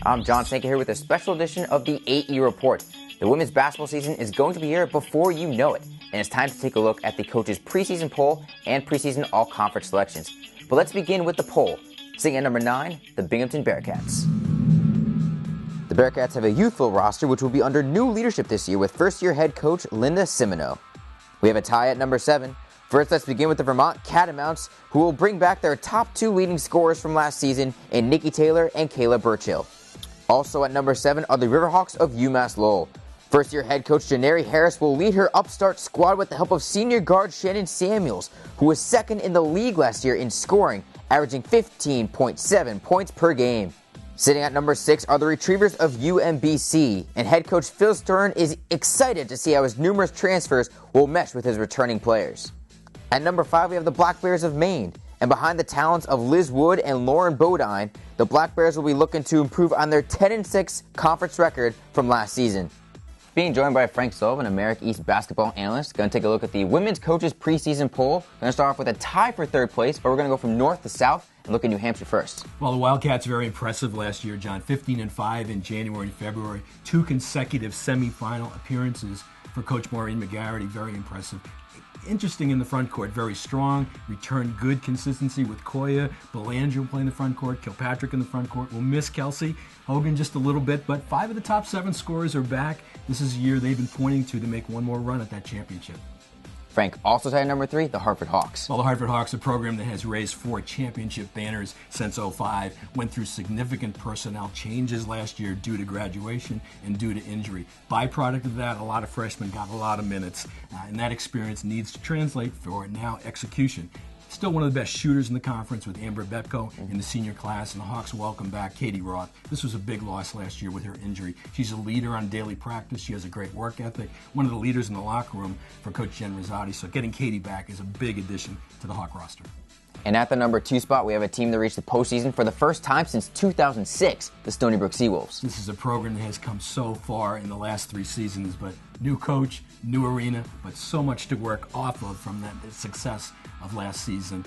I'm John Sanka here with a special edition of the 8E Report. The women's basketball season is going to be here before you know it, and it's time to take a look at the coaches' preseason poll and preseason all-conference selections. But let's begin with the poll. Sitting at number 9, the Binghamton Bearcats. The Bearcats have a youthful roster which will be under new leadership this year with first-year head coach Linda Simino. We have a tie at number 7. First, let's begin with the Vermont Catamounts, who will bring back their top 2 leading scorers from last season in Nikki Taylor and Kayla Burchill. Also at number 7 are the Riverhawks of UMass Lowell. First-year head coach Janari Harris will lead her upstart squad with the help of senior guard Shannon Samuels, who was second in the league last year in scoring, averaging 15.7 points per game. Sitting at number 6 are the Retrievers of UMBC, and head coach Phil Stern is excited to see how his numerous transfers will mesh with his returning players. At number 5, we have the Black Bears of Maine, and behind the talents of Liz Wood and Lauren Bodine, the Black Bears will be looking to improve on their 10-6 conference record from last season. Being joined by Frank Sullivan, America East basketball analyst, going to take a look at the women's coaches preseason poll. We're going to start off with a tie for third place, but we're going to go from north to south and look at New Hampshire first. Well, the Wildcats very impressive last year, John. 15-5 in January and February. 2 consecutive semifinal appearances for Coach Maureen McGarity. Very impressive. Interesting in the front court, very strong, returned good consistency with Koya, Belanger playing the front court, Kilpatrick in the front court. We'll miss Kelsey Hogan just a little bit, but 5 of the top 7 scorers are back. This is a year they've been pointing to make one more run at that championship. Frank, also tied at number 3, the Hartford Hawks. Well, the Hartford Hawks, a program that has raised 4 championship banners since 2005, went through significant personnel changes last year due to graduation and due to injury. Byproduct of that, a lot of freshmen got a lot of minutes, and that experience needs to translate for now execution. Still one of the best shooters in the conference with Amber Bepko in the senior class, and the Hawks welcome back Katie Roth. This was a big loss last year with her injury. She's a leader on daily practice. She has a great work ethic, one of the leaders in the locker room for Coach Jen Rosati. So getting Katie back is a big addition to the Hawk roster. And at the number 2 spot, we have a team that reached the postseason for the first time since 2006, the Stony Brook Seawolves. This is a program that has come so far in the last 3 seasons, but new coach, new arena, but so much to work off of from that success of last season.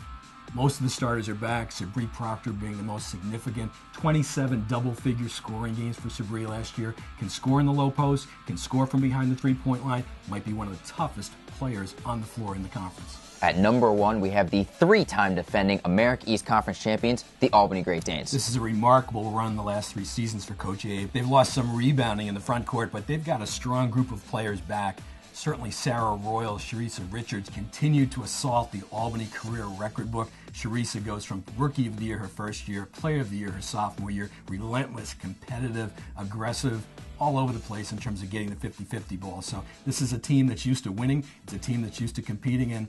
Most of the starters are back, Sabree Proctor being the most significant. 27 double-figure scoring games for Sabree last year. Can score in the low post, can score from behind the three-point line. Might be one of the toughest players on the floor in the conference. At number 1, we have the 3-time defending America East Conference champions, the Albany Great Danes. This is a remarkable run the last 3 seasons for Coach Abe. They've lost some rebounding in the front court, but they've got a strong group of players back. Certainly Sarah Royal, Sharissa Richards continue to assault the Albany career record book. Sharissa goes from Rookie of the Year her first year, Player of the Year her sophomore year, relentless, competitive, aggressive, all over the place in terms of getting the 50-50 ball. So this is a team that's used to winning. It's a team that's used to competing, and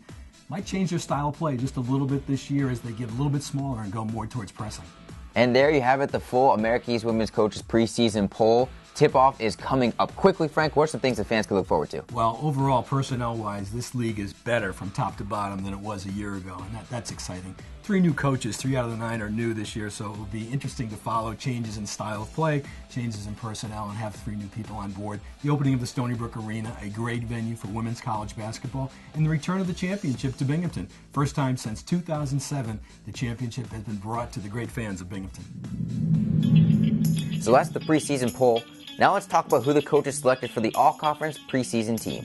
might change their style of play just a little bit this year as they get a little bit smaller and go more towards pressing. And there you have it, the full America East Women's Coaches preseason poll. Tip-off is coming up quickly. Frank, what are some things that fans can look forward to? Well, overall, personnel-wise, this league is better from top to bottom than it was a year ago, and that's exciting. 3 new coaches, 3 out of the 9 are new this year, so it will be interesting to follow changes in style of play, changes in personnel, and have 3 new people on board. The opening of the Stony Brook Arena, a great venue for women's college basketball, and the return of the championship to Binghamton. First time since 2007, the championship has been brought to the great fans of Binghamton. So that's the preseason poll. Now let's talk about who the coaches selected for the all-conference preseason team.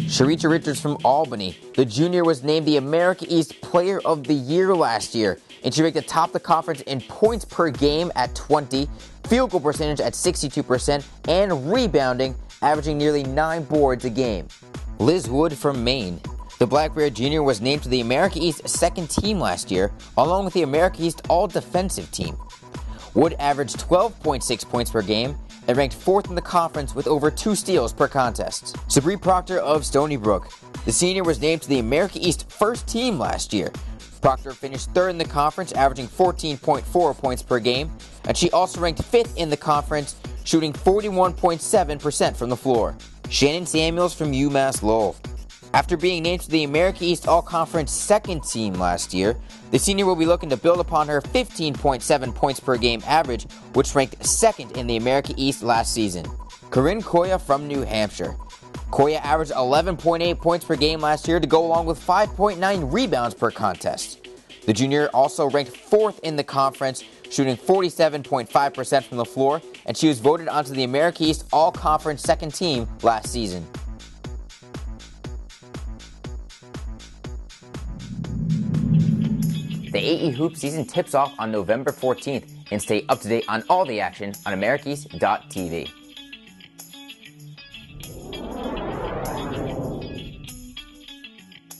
Sharissa Richards from Albany. The junior was named the America East Player of the Year last year, and she ranked atop the conference in points per game at 20, field goal percentage at 62%, and rebounding, averaging nearly 9 boards a game. Liz Wood from Maine. The Black Bear Junior was named to the America East second team last year, along with the America East all-defensive team. Wood averaged 12.6 points per game and ranked 4th in the conference with over 2 steals per contest. Sabree Proctor of Stony Brook. The senior was named to the America East first team last year. Proctor finished 3rd in the conference, averaging 14.4 points per game, and she also ranked 5th in the conference, shooting 41.7% from the floor. Shannon Samuels from UMass Lowell. After being named to the America East All-Conference second team last year, the senior will be looking to build upon her 15.7 points per game average, which ranked 2nd in the America East last season. Corinne Koya from New Hampshire. Koya averaged 11.8 points per game last year to go along with 5.9 rebounds per contest. The junior also ranked 4th in the conference, shooting 47.5% from the floor, and she was voted onto the America East All-Conference second team last season. The AE Hoop season tips off on November 14th, and stay up to date on all the action on AmericaEast.tv.